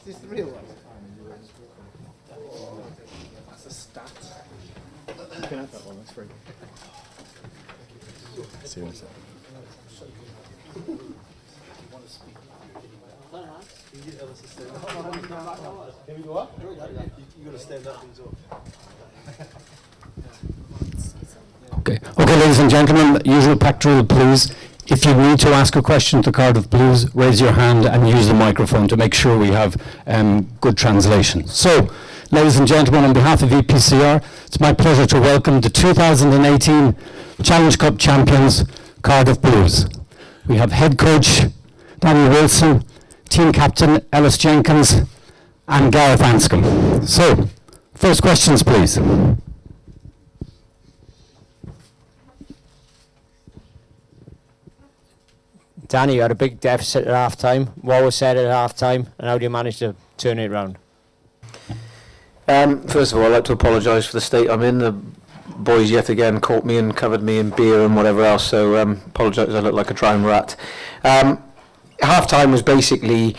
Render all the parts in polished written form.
this the real one? That's a stat. You can have that one, that's free. Seriously. Can we go up? You got to stand up and talk. Okay, ladies and gentlemen, usual pact rule, please. If you need to ask a question to Cardiff Blues, raise your hand and use the microphone to make sure we have good translation. So, ladies and gentlemen, on behalf of EPCR, it's my pleasure to welcome the 2018 Challenge Cup champions, Cardiff Blues. We have head coach Danny Wilson, team captain Ellis Jenkins, and Gareth Anscombe. So, first questions, please. Danny, you had a big deficit at half-time. What was said at half-time, and how do you manage to turn it around? First of all, I'd like to apologise for the state I'm in. The boys yet again caught me and covered me in beer and whatever else, so apologise, I look like a drowned rat. Half-time was basically,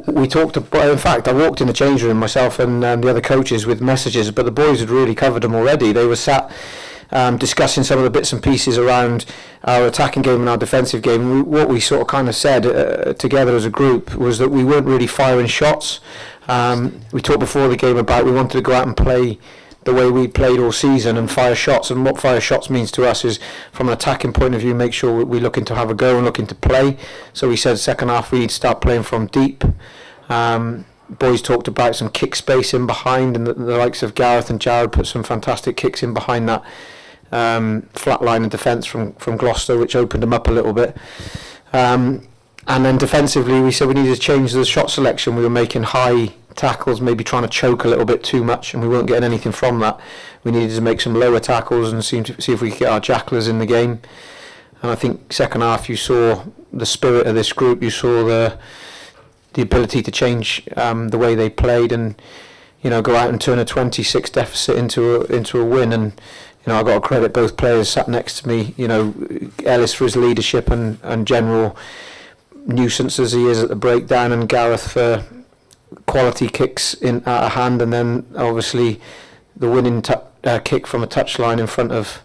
we talked about, in fact, I walked in the change room myself and the other coaches with messages, but the boys had really covered them already. They were sat discussing some of the bits and pieces around our attacking game and our defensive game. What we sort of kind of said together as a group was that we weren't really firing shots. We talked before the game about we wanted to go out and play the way we played all season and fire shots, and what fire shots means to us is, from an attacking point of view, make sure we're looking to have a go and looking to play. So we said second half we'd start playing from deep. Boys talked about some kick space in behind, and the likes of Gareth and Jared put some fantastic kicks in behind that flat line of defence from Gloucester, which opened them up a little bit. And then defensively, we said we needed to change the shot selection. We were making high tackles, maybe trying to choke a little bit too much, and we weren't getting anything from that. We needed to make some lower tackles and see if we could get our jacklers in the game. And I think second half you saw the spirit of this group. You saw the ability to change the way they played, and go out and turn a 26 deficit into a win. And I got to credit both players sat next to me. Ellis for his leadership and general nuisance as he is at the breakdown, and Gareth for quality kicks out of hand, and then obviously the winning kick from a touchline in front of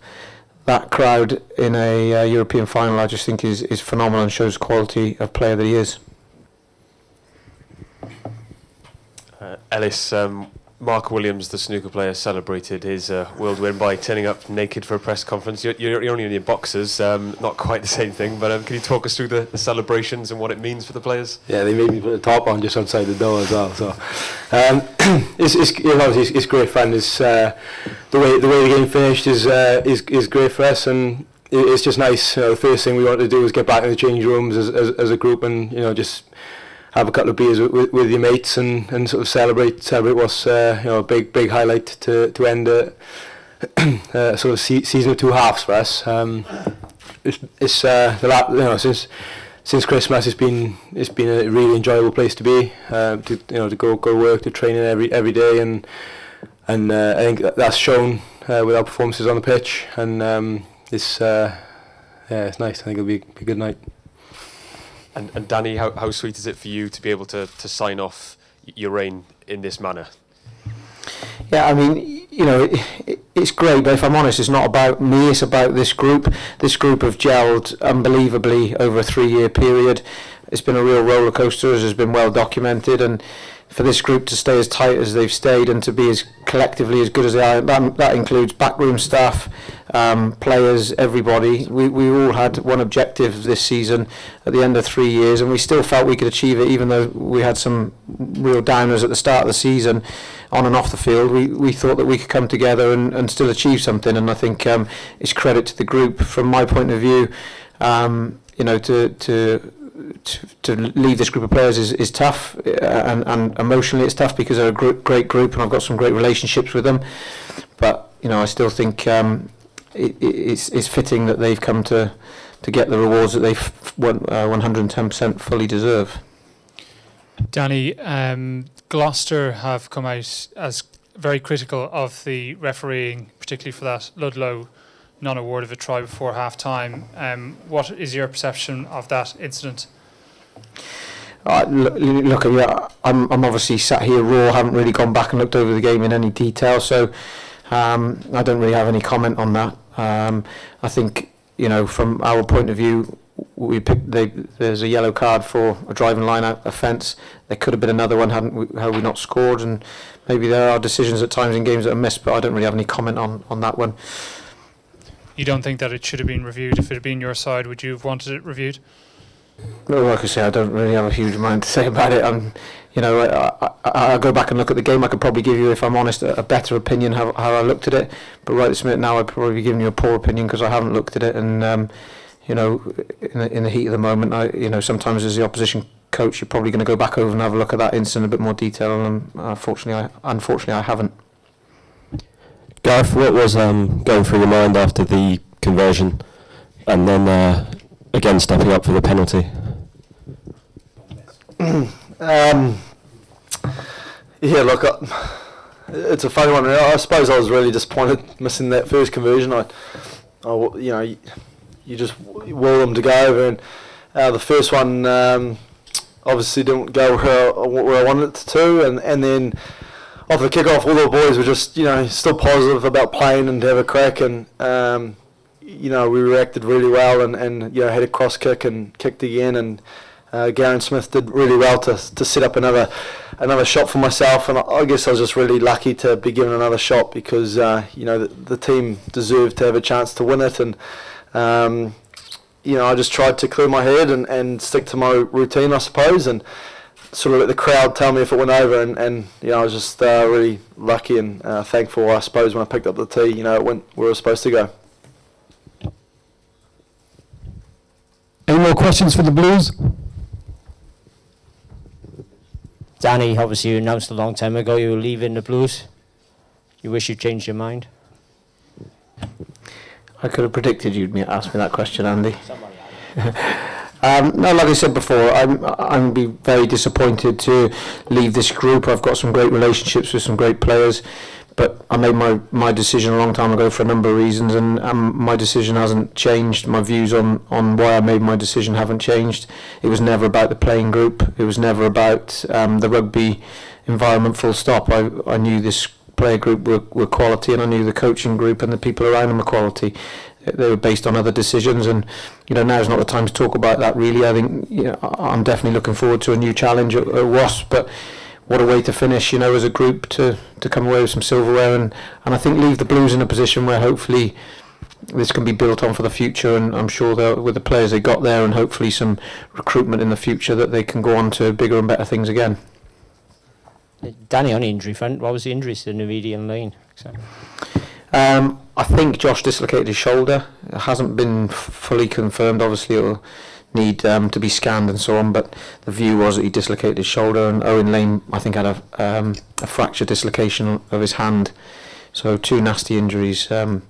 that crowd in a European final. I just think is phenomenal and shows quality of player that he is. Ellis, Mark Williams, the snooker player, celebrated his world win by turning up naked for a press conference. You're only in your boxers, not quite the same thing, but can you talk us through the celebrations and what it means for the players? Yeah, they made me put a top on just outside the door as well. So it's great fun. It's the way the game finished is great for us, and it's just nice. The first thing we wanted to do was get back in the change rooms as a group, and just have a couple of beers with your mates and sort of celebrate what's a big highlight to end sort of season of two halves for us. Since Christmas it's been a really enjoyable place to be, to go work, to training every day, and I think that's shown with our performances on the pitch, and it's nice. I think it'll be a good night. And Danny, how sweet is it for you to be able to sign off your reign in this manner? Yeah, I mean, it's great, but if I'm honest, it's not about me, it's about this group. This group have gelled unbelievably over a 3-year period. It's been a real roller coaster, as has been well documented, and for this group to stay as tight as they've stayed and to be as collectively as good as they are, that includes backroom staff, players, everybody. We all had one objective this season at the end of 3 years, and we still felt we could achieve it, even though we had some real downers at the start of the season on and off the field. We thought that we could come together and still achieve something, and I think it's credit to the group from my point of view. To leave this group of players is tough, and emotionally it's tough, because they're a great group and I've got some great relationships with them, but I still think it's fitting that they've come to get the rewards that they've 110% fully deserve. Danny, Gloucester have come out as very critical of the refereeing, particularly for that Ludlow non-award of a try before half-time. What is your perception of that incident? Look, I'm obviously sat here raw, haven't really gone back and looked over the game in any detail, so I don't really have any comment on that. I think, from our point of view, there's a yellow card for a driving line out offence. There could have been another one had we not scored, and maybe there are decisions at times in games that are missed, but I don't really have any comment on that one. You don't think that it should have been reviewed? If it had been your side, would you have wanted it reviewed? Well, like I say, I don't really have a huge amount to say about it. I go back and look at the game. I could probably give you, if I'm honest, a better opinion how I looked at it. But right this minute now, I'd probably be giving you a poor opinion because I haven't looked at it. And in the heat of the moment, sometimes as the opposition coach, you're probably going to go back over and have a look at that incident in a bit more detail. And unfortunately, I haven't. Gareth, what was going through your mind after the conversion, and then again stepping up for the penalty? Yeah, look, it's a funny one. I suppose I was really disappointed missing that first conversion. You just will them to go over, and the first one obviously didn't go where I wanted it to, and then off the kick-off, all the boys were just, still positive about playing and to have a crack, and, we reacted really well and had a cross kick and kicked again, and Garen Smith did really well to set up another shot for myself, and I guess I was just really lucky to be given another shot because, the team deserved to have a chance to win it, and, I just tried to clear my head and stick to my routine, I suppose, and sort of let the crowd tell me if it went over, and I was just really lucky and thankful, I suppose, when I picked up the tee, it went where it was supposed to go. Any more questions for the Blues? Danny, obviously you announced a long time ago you were leaving the Blues. You wish you'd changed your mind? I could have predicted you'd ask me that question, Andy. No, like I said before, I'm be very disappointed to leave this group. I've got some great relationships with some great players, but I made my decision a long time ago for a number of reasons, and my decision hasn't changed. My views on why I made my decision haven't changed. It was never about the playing group. It was never about the rugby environment, full stop. I knew this player group were quality, and I knew the coaching group and the people around them were quality. They were based on other decisions, and now's not the time to talk about that really. I think I'm definitely looking forward to a new challenge at Wasps, but what a way to finish, as a group to come away with some silverware, and I think leave the Blues in a position where hopefully this can be built on for the future, and I'm sure with the players they got there and hopefully some recruitment in the future that they can go on to bigger and better things again. Danny, on the injury front, what was the injuries to Navidi and Lane? Exactly. I think Josh dislocated his shoulder. It hasn't been fully confirmed. Obviously, it'll need to be scanned and so on. But the view was that he dislocated his shoulder, and Owen Lane, I think, had a fracture dislocation of his hand. So 2 nasty injuries for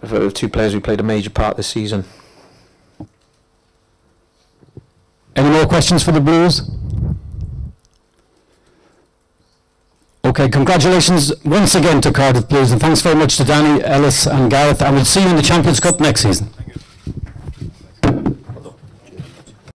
2 players who played a major part this season. Any more questions for the Blues? Okay, congratulations once again to Cardiff Blues, and thanks very much to Danny, Ellis and Gareth, and we'll see you in the Champions Cup next season.